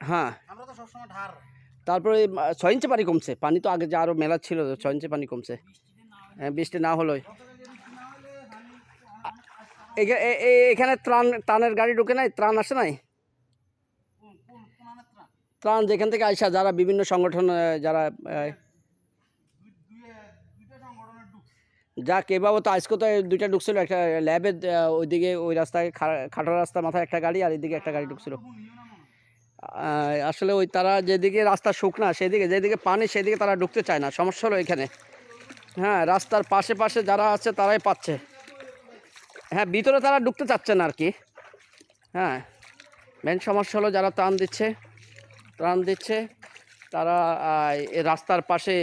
হ্যাঁ, আমরা তো সবসময় ধার। তারপরে ৬ ইঞ্চি পানি কমছে। পানি তো আগে যা আরো মেলা ছিল, ৬ ইঞ্চি পানি কমছে। বৃষ্টিতে না হলে হ্যাঁ, বৃষ্টি না হলেই। গতকালকে বৃষ্টি না হলে হানি আ অনেক কারণ এখানে ত্রাণের গাড়ি ঢুকে নাই? ত্রাণ আসে নাই? কোন আনেত্রা ত্রাণ যেখান থেকে আইসা যারা বিভিন্ন সংগঠন যারা দুইটা দুইটা সংগঠনের ঢুকছে। যাক এভাবে তো আজকে তো ২ টা ঢুকছিল। একটা ল্যাবের ওইদিকে ওই রাস্তায় খাটো রাস্তার মাথায় একটা গাড়ি আর এদিকে একটা গাড়ি আমরা ঢুকছিল। তো শুনিও না মনে হয়। আসলে ওই তারা যেদিকে রাস্তা শুকনা সেদিকে, যেদিকে পানি সেদিকে তারা ঢুকতে চায় না। সমস্যা হলো এখানে। হ্যাঁ, রাস্তার পাশে পাশে যারা আছে তারাই পাচ্ছে। হ্যাঁ, ভিতরে তারা ঢুকতে চাচ্ছে না আর কি। হ্যাঁ, মেন সমস্যা হলো যারা ত্রাণ দিচ্ছে তারা এই রাস্তার পাশে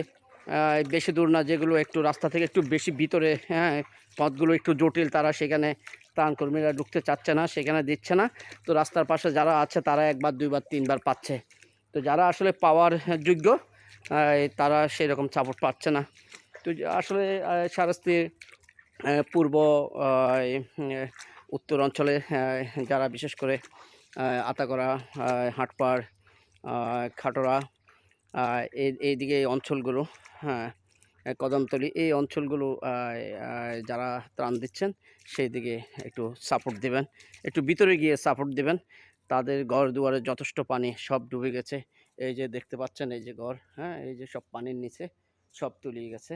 বেশি দূর না, যেগুলো একটু রাস্তা থেকে একটু বেশি ভিতরে, হ্যাঁ, পথগুলো একটু জটিল, তারা সেখানে ত্রাণকর্মীরা ঢুকতে চাচ্ছে না, সেখানে দিচ্ছে না। তো রাস্তার পাশে যারা আছে তারা একবার দুইবার তিনবার পাচ্ছে। তো যারা আসলে পাওয়ার যোগ্য তারা সেরকম সাপোর্ট পাচ্ছে না। তো আসলে শারস্তির পূর্ব উত্তর অঞ্চলে যারা বিশেষ করে আতাগড়া, হাটপাড়, খাটোরা, এইদিকে এই অঞ্চলগুলো, হ্যাঁ, কদমতলী এই অঞ্চলগুলো যারা ত্রাণ দিচ্ছেন সেই দিকে একটু সাপোর্ট দেবেন, একটু ভিতরে গিয়ে সাপোর্ট দেবেন। তাদের ঘর দুয়ারে যথেষ্ট পানি, সব ডুবে গেছে। এই যে দেখতে পাচ্ছেন, এই যে ঘর, হ্যাঁ, এই যে সব পানির নিচে সব তলিয়ে গেছে।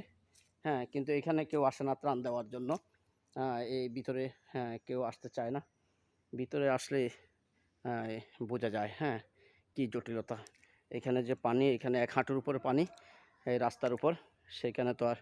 হ্যাঁ, কিন্তু এখানে কেউ আসে না ত্রাণ দেওয়ার জন্য। এই ভিতরে, হ্যাঁ, কেউ আসতে চায় না। ভিতরে আসলে বোঝা যায়, হ্যাঁ, কি জটিলতা। এখানে যে পানি, এখানে ১ হাঁটুর উপরে পানি এই রাস্তার উপর, সেখানে তো আর